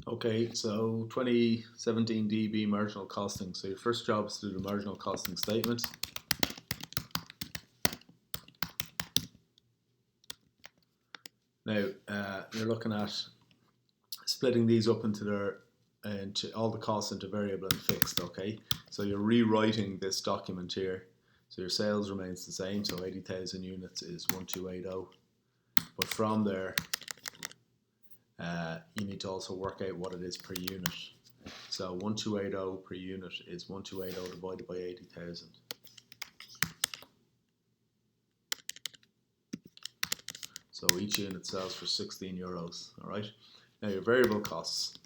Okay, so 2017 DEB Marginal Costing. So your first job is to do the marginal costing statement. Now you're looking at splitting these up into all the costs into variable and fixed. Okay, so you're rewriting this document here. So your sales remains the same. So 80,000 units is 1280. But from there, you need to also work out what it is per unit. So 1280 per unit is 1280 divided by 80,000. So each unit sells for 16 euros. All right. Now your variable costs.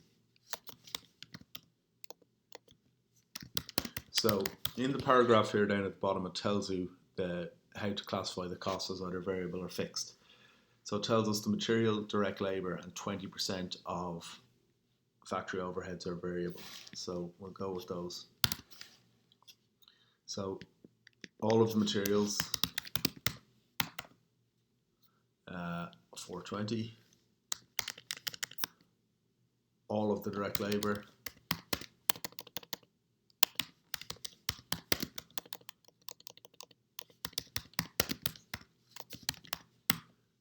So in the paragraph here down at the bottom, it tells you how to classify the costs as either variable or fixed. So it tells us the material, direct labour and 20% of factory overheads are variable. So we'll go with those. So all of the materials, 420. All of the direct labour,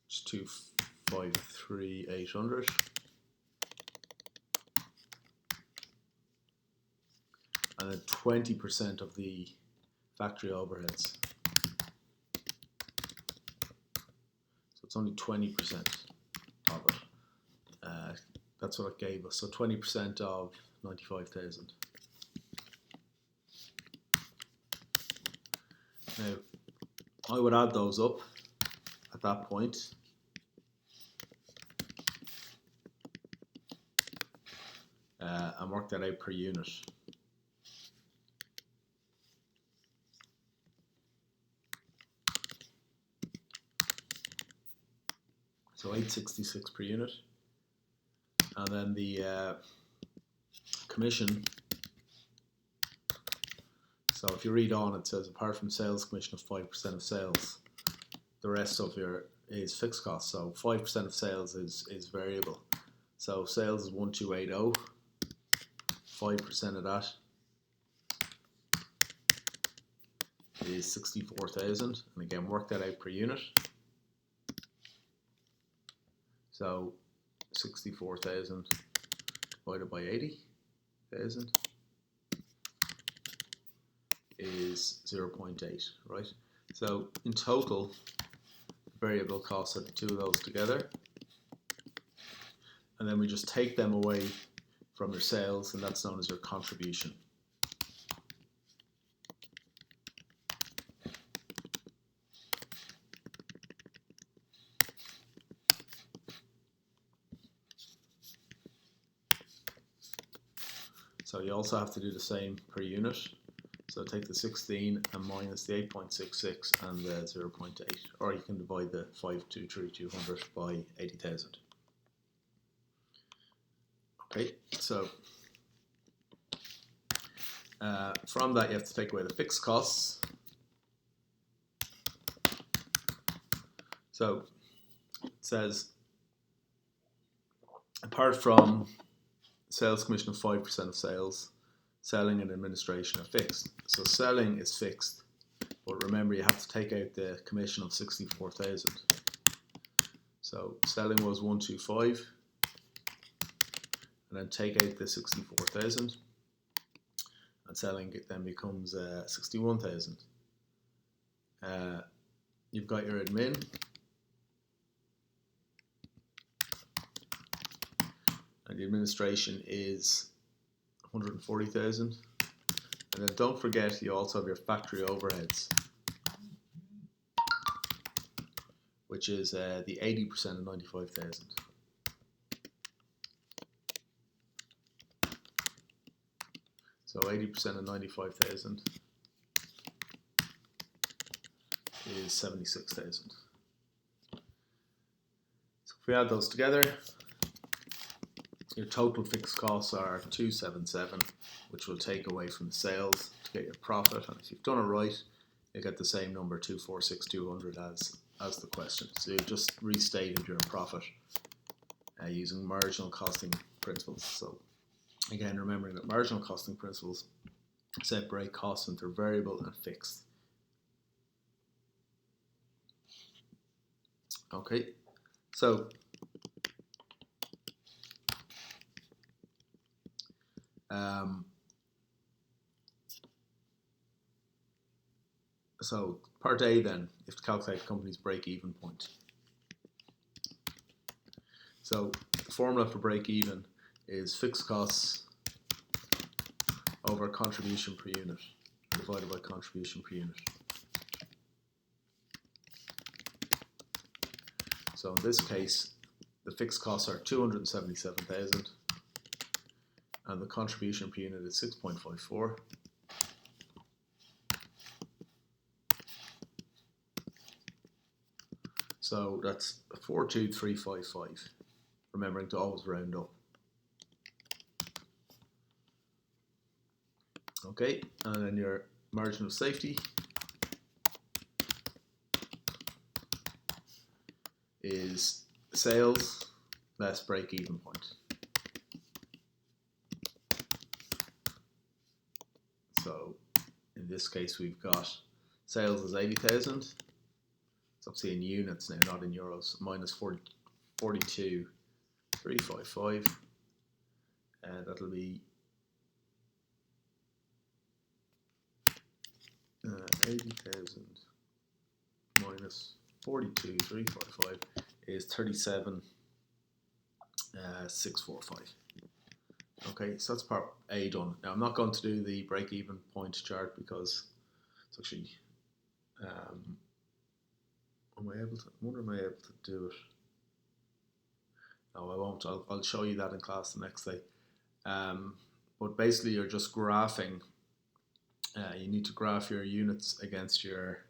it's 253,800. And then 20% of the factory overheads. So it's only 20% of it. That's what it gave us. So 20% of 95,000. Now, I would add those up at that point. And work that out per unit. So 866 per unit. And then the commission. So if you read on, it says apart from sales commission of 5% of sales, the rest of your is fixed cost. So 5% of sales is variable. So sales is 1280. 5% of that is 64,000. And again, work that out per unit. So 64,000 divided by 80,000 is 0.8, right? So in total, variable costs are the two of those together. And then we just take them away from your sales, and that's known as your contribution. So you also have to do the same per unit. So take the 16 and minus the 8.66 and the 0.8, or you can divide the 523,200 by 80,000. Okay, so from that you have to take away the fixed costs. So it says apart from sales commission of 5% of sales, selling and administration are fixed. So selling is fixed, but remember you have to take out the commission of 64,000. So selling was 125, and then take out the 64,000, and selling then becomes 61,000. You've got your admin. And the administration is 140,000. And then don't forget you also have your factory overheads, which is the 80% of 95,000. So 80% of 95,000 is 76,000. So if we add those together, your total fixed costs are 277, which will take away from the sales to get your profit. And if you've done it right, you get the same number, 246,200 as the question. So you've just restated your profit using marginal costing principles. So again, remembering that marginal costing principles separate costs into variable and fixed. Okay, so part A then, if to calculate the company's break-even point. So the formula for break-even is fixed costs over contribution per unit divided by contribution per unit. So in this case, the fixed costs are 277,000 and the contribution per unit is 6.54. So that's 42355, remembering to always round up. Okay, and then your margin of safety is sales less break-even point. So in this case we've got sales is 80,000. It's obviously in units now, not in euros. Minus 42,355. That'll be 80,000 minus 42,355 is 37,645. Okay, so that's part A done. Now I'm not going to do the break-even point chart because it's actually am I able to? I wonder am I able to do it? No, I won't. I'll show you that in class the next day. But basically, you're just graphing. You need to graph your units against your.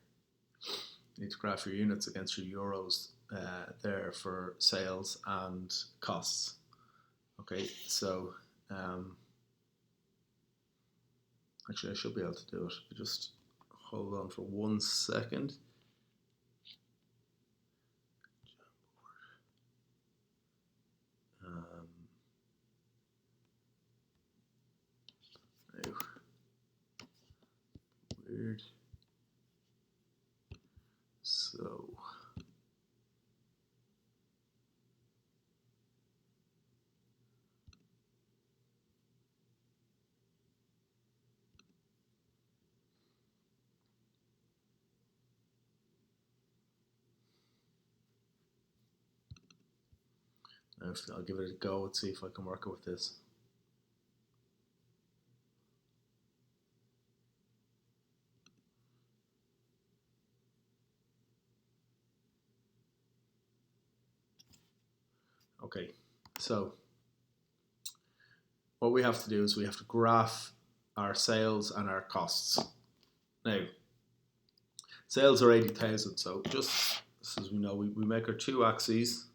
You need to graph your units against your euros there for sales and costs. Okay, so actually I should be able to do it. Just hold on for 1 second. Weird. So I'll give it a go and see if I can work with this. Okay, so what we have to do is we have to graph our sales and our costs. Now, sales are 80,000, so just as we know, we make our two axes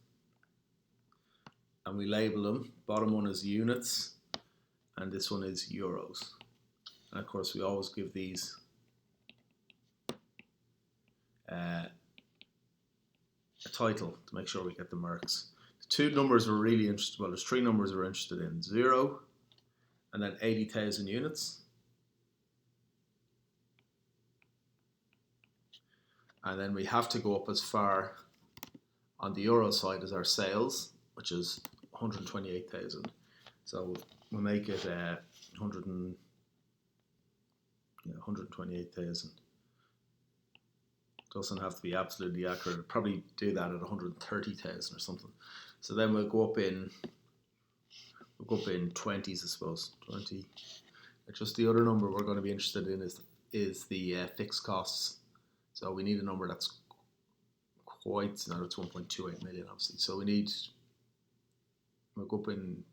and we label them. Bottom one is units and this one is euros. And of course we always give these a title to make sure we get the marks. The two numbers we're really interested, well there's three numbers we're interested in, 0 and then 80,000 units. And then we have to go up as far on the euro side as our sales, which is 128,000. So we'll make it 128,000. Doesn't have to be absolutely accurate. I'll probably do that at 130,000 or something. So then we'll go up in 20s, I suppose. 20. Just the other number we're going to be interested in is the fixed costs. So we need a number that's quite, now it's 1.28 million obviously. So we'll go up in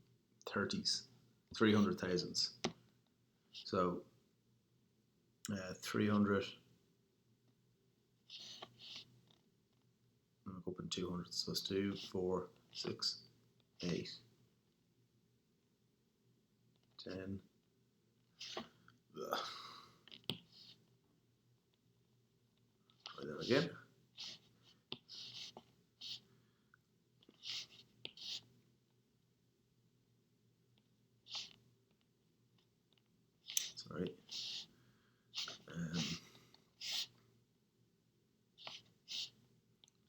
30s, 300,000. So 300. I'll go up in 200. So it's 2, 4, 6, 8, 10. Ugh. Try that again. sorry.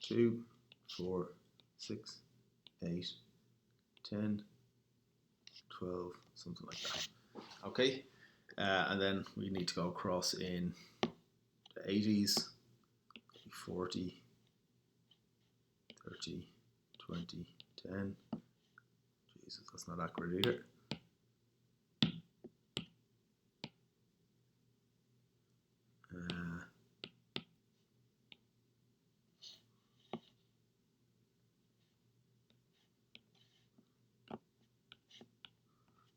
2, 4, 6, 8, 10, 12, something like that. Okay, and then we need to go across in the 80s, 40, 30, 20, 10. Jesus, that's not accurate either.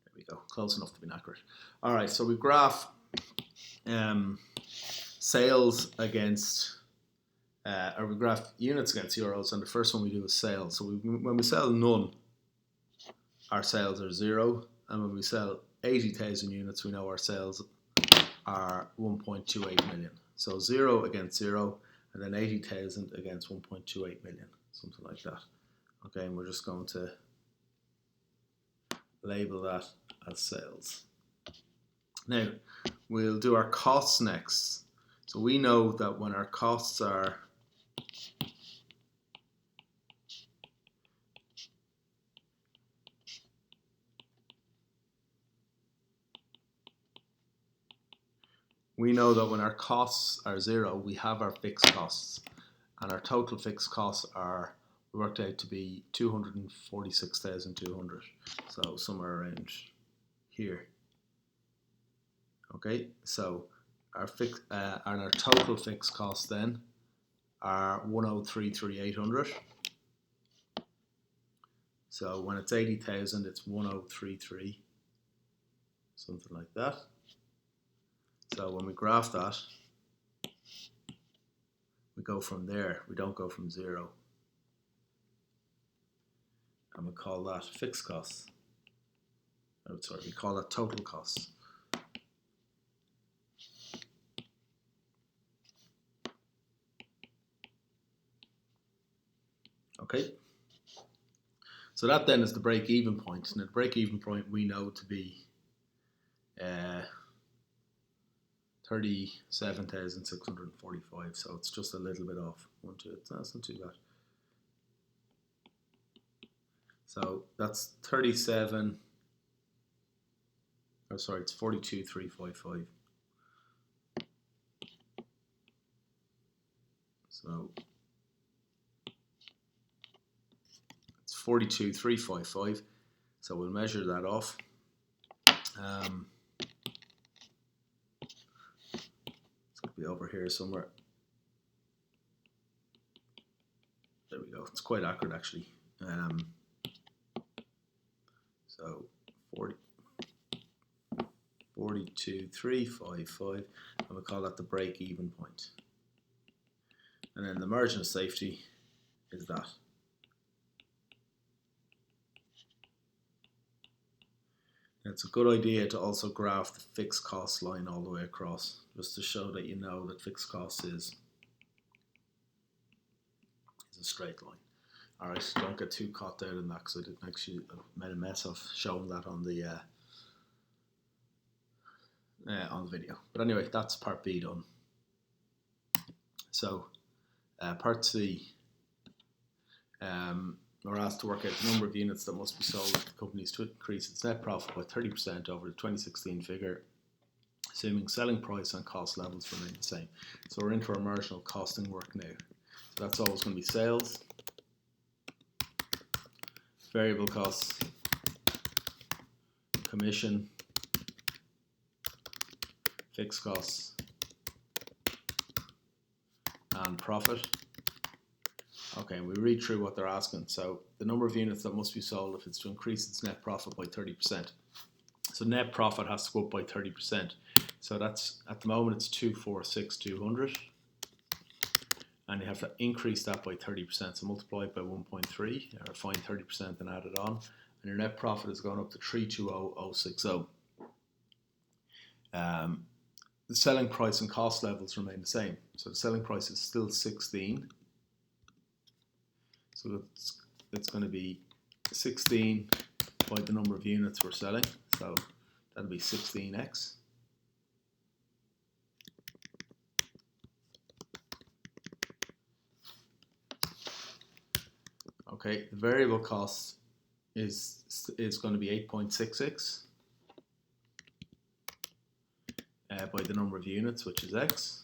There we go, close enough to be accurate. All right, so we graph sales against, or we graph units against euros, and the first one we do is sales. So when we sell none, our sales are 0, and when we sell 80,000 units, we know our sales are 1.28 million. So 0 against 0, and then 80,000 against 1.28 million, something like that. Okay, and we're just going to label that as sales. Now, we'll do our costs next. So we know that when our costs are we know that when our costs are 0, we have our fixed costs, and our total fixed costs are worked out to be 246,200. So somewhere around here. Okay, so our and our total fixed costs then are 103,800. So when it's 80,000, it's 103,3, something like that. So when we graph that, we go from there. We don't go from 0. And we call that fixed costs. Oh, sorry, we call that total costs. Okay. So that then is the break-even point. And the break-even point we know to be 37,645. So it's just a little bit off. That's not too bad. So that's 37. Oh, sorry, it's 42,355. So it's 42,355. So we'll measure that off. It's going to be over here somewhere. There we go. It's quite accurate actually. So 42,355, and we'll call that the break-even point. And then the margin of safety is that. It's a good idea to also graph the fixed cost line all the way across, just to show that you know that fixed cost is a straight line. Alright, don't get too caught out in that, because I didn't actually made a mess of showing that on the video. But anyway, that's part B done. So part C, we're asked to work out the number of units that must be sold for the companies to increase its net profit by 30% over the 2016 figure, assuming selling price and cost levels remain the same. So we're into our marginal costing work now. So that's always going to be sales, variable costs, commission, fixed costs, and profit. Okay, we read through what they're asking. So the number of units that must be sold if it's to increase its net profit by 30%. So net profit has to go up by 30%. So that's, at the moment, it's 246,200. And you have to increase that by 30%. So multiply it by 1.3, or find 30% and add it on. And your net profit is going up to 320,060. The selling price and cost levels remain the same. So the selling price is still 16. So it's going to be 16 by the number of units we're selling. So that'll be 16x. Okay, the variable cost is going to be 8.66 by the number of units, which is X.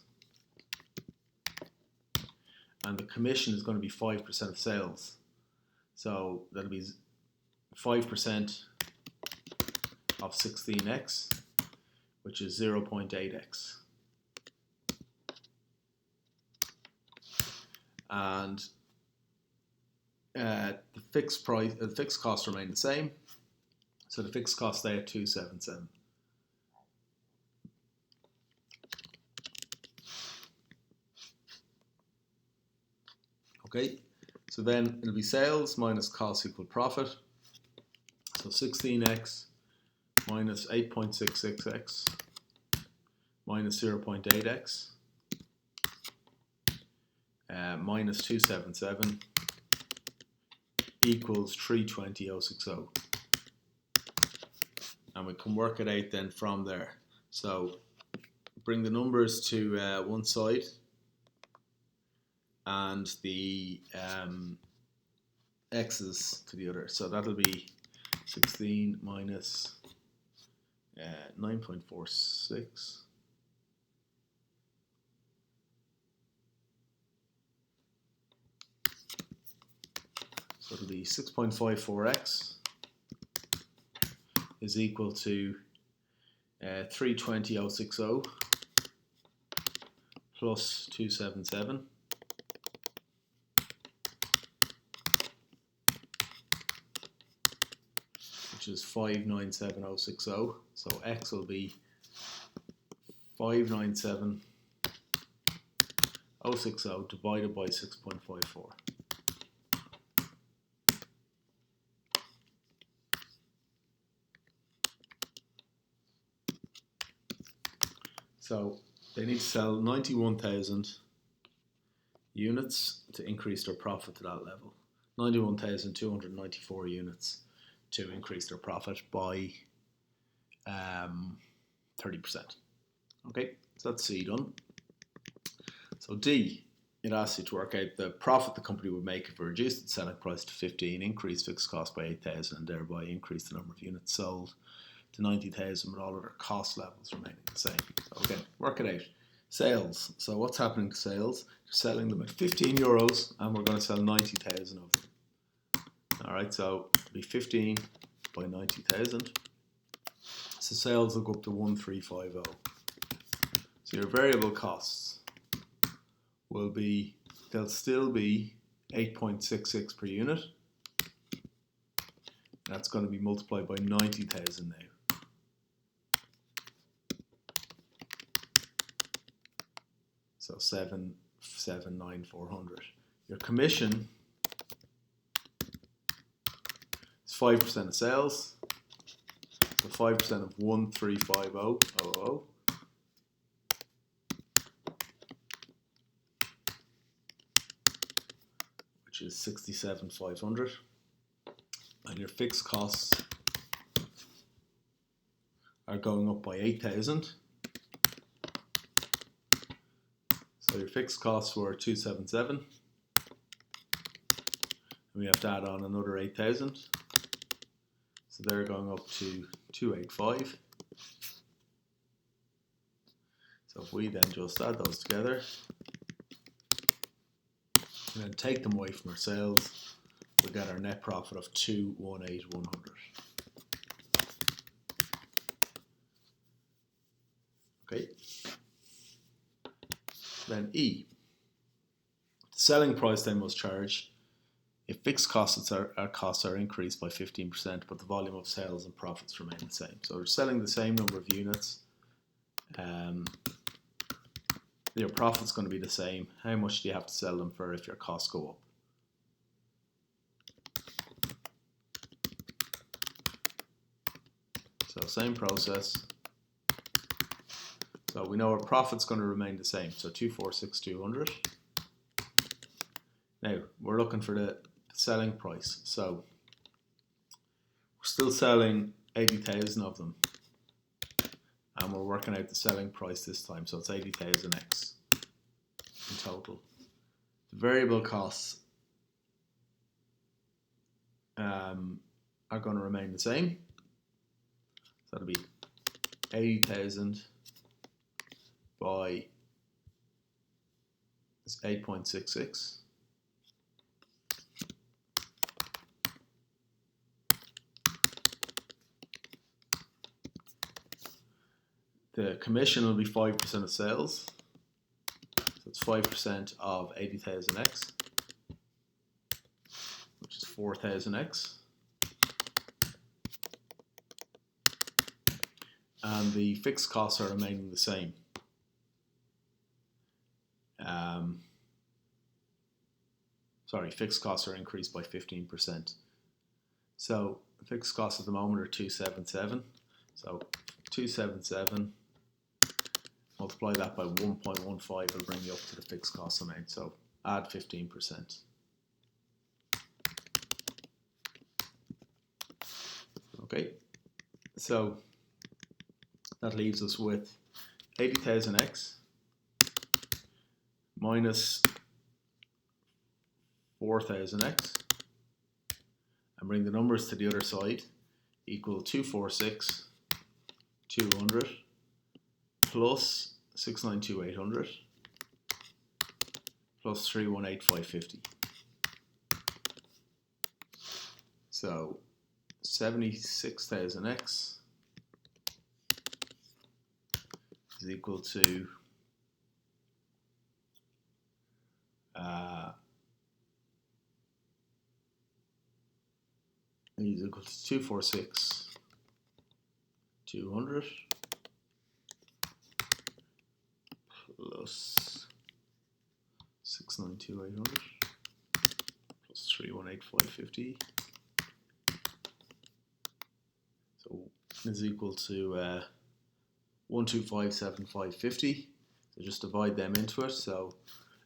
And the commission is going to be 5% of sales. So that'll be 5% of 16x, which is 0.8x. And the fixed costs remain the same. So the fixed costs stay at 277. Okay, so then it'll be sales minus costs equal profit. So 16x minus 8.66x minus 0.8x minus 277 equals 320,060. And we can work it out then from there. So bring the numbers to one side and the x's to the other. So that'll be 16 minus 9.46 so it'll be 6.54x is equal to 320,060 plus 277 which is 597,060. So x will be 597,060 divided by 6.54. So they need to sell 91,000 units to increase their profit to that level. 91,294 units to increase their profit by 30%. Okay, so that's C done. So D, it asks you to work out the profit the company would make if it reduced its selling price to 15, increased fixed cost by 8,000, and thereby increased the number of units sold to 90,000 with all other cost levels remaining the same. So again, work it out. Sales. So what's happening to sales? You're selling them at 15 euros and we're going to sell 90,000 of them. Alright, so it'll be 15 by 90,000. So sales will go up to 1350. So your variable costs will be, they'll still be 8.66 per unit. That's going to be multiplied by 90,000 now. So 7,9,400. Your commission is 5% of sales. So 5% of 1350,000, which is 67,500. And your fixed costs are going up by 8,000. So your fixed costs were 277. And we have to add on another 8,000. So they're going up to 285. So if we then just add those together and then take them away from our sales, we get our net profit of 218,100. Okay. Then E. The selling price they must charge if fixed costs are increased by 15%, but the volume of sales and profits remain the same. So they're selling the same number of units. Your profit's going to be the same. How much do you have to sell them for if your costs go up? So same process. So we know our profit's going to remain the same. So 246,200. Now we're looking for the selling price. So we're still selling 80,000 of them. And we're working out the selling price this time. So it's 80,000x in total. The variable costs are going to remain the same. So that'll be 80,000 by 8.66. The commission will be 5% of sales. So it's 5% of 80,000x, which is 4,000x. And the fixed costs are remaining the same. Fixed costs are increased by 15%. So the fixed costs at the moment are 277. So 277, multiply that by 1.15 will bring you up to the fixed cost amount. So add 15%. Okay, so that leaves us with 80,000x minus 4,000x, and bring the numbers to the other side, equal 246, 200 plus 692,800 plus 318,550. So 76,000x is equal to is equal to 246, 200 plus 692,800 plus 318,550. So is equal to 125,750. So just divide them into it. So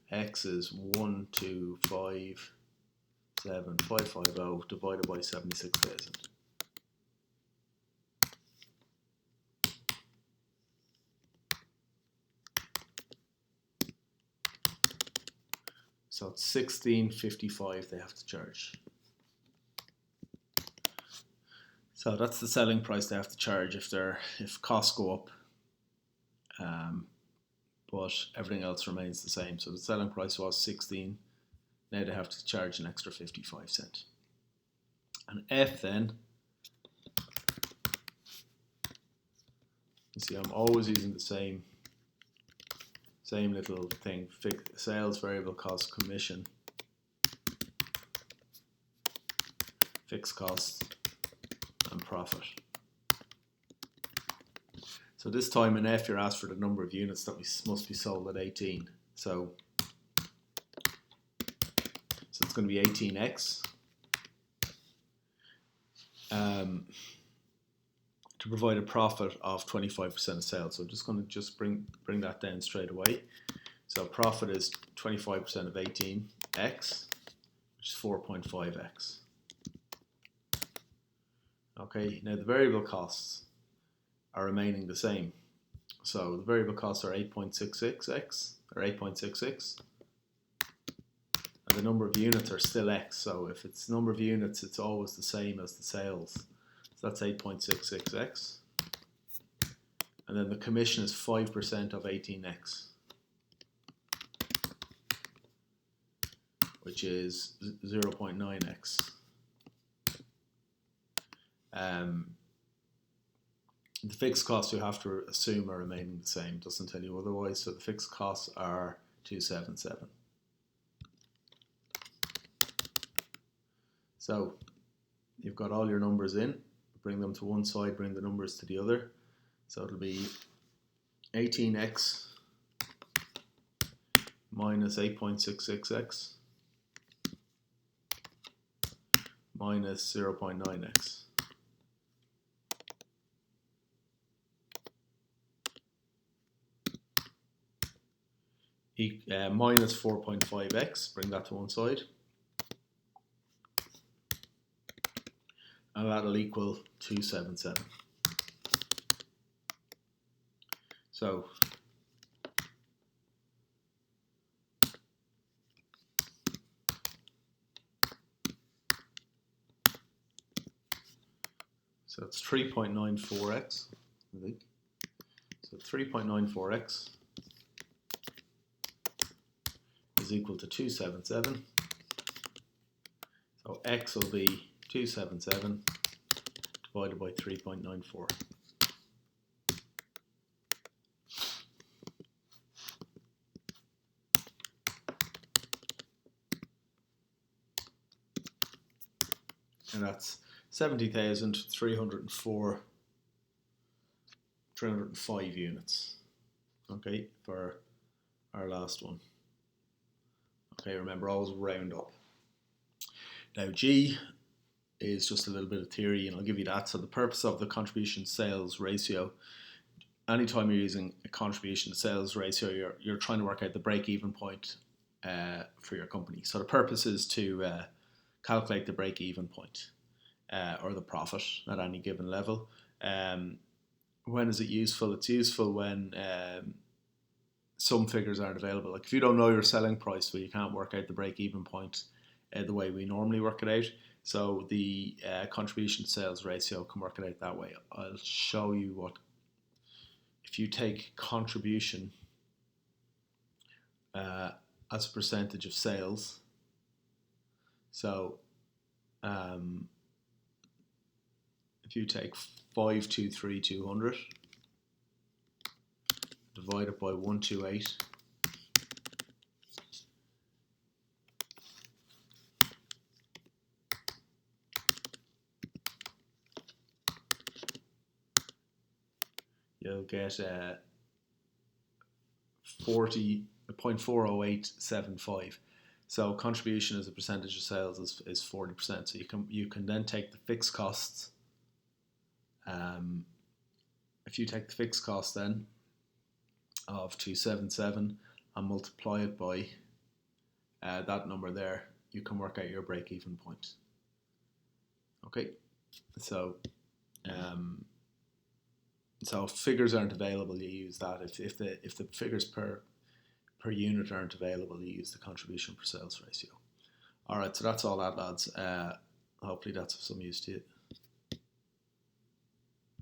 x is 125,750 divided by 76,000. So it's 16.55 they have to charge. So that's the selling price they have to charge if costs go up, but everything else remains the same. So the selling price was 16. Now they have to charge an extra 55 cents. And F then, you see I'm always using the same little thing: sales, variable cost, commission, fixed cost, and profit. So this time in F you're asked for the number of units that must be sold at 18. So it's going to be 18x. To provide a profit of 25% of sales. So I'm just going to bring that down straight away. So profit is 25% of 18x, which is 4.5x. Okay, now the variable costs are remaining the same. So the variable costs are 8.66x, or 8.66, and the number of units are still x. So if it's number of units, it's always the same as the sales. So that's 8.66x. And then the commission is 5% of 18x, which is 0.9x. The fixed costs you have to assume are remaining the same. It doesn't tell you otherwise. So the fixed costs are 277. So you've got all your numbers in. Bring them to one side, bring the numbers to the other. So it'll be 18x minus 8.66x minus 0.9x. Minus 4.5x, bring that to one side. And that'll equal 277. So So it's 3.94x, I think. So 3.94x is equal to 277. So x will be 277 divided by 3.94. And that's 70,305 units. Okay, for our last one. Okay, remember, always round up. Now G is just a little bit of theory, and I'll give you that. So the purpose of the contribution sales ratio, anytime you're using a contribution sales ratio, you're trying to work out the break-even point for your company. So the purpose is to calculate the break-even point or the profit at any given level. When is it useful? It's useful when some figures aren't available. Like if you don't know your selling price, well, you can't work out the break-even point the way we normally work it out. So the contribution sales ratio can work it out that way. I'll show you what. If you take contribution as a percentage of sales, so if you take 523,200 divide it by 128, you'll get 40.40875. So contribution as a percentage of sales is 40%. So you can then take the fixed costs. If you take the fixed cost then of 277 and multiply it by that number there, you can work out your break-even point. Okay, so so if figures aren't available, you use that. If the figures per unit aren't available, you use the contribution per sales ratio. All right, so that's all that, lads. Hopefully that's of some use to you.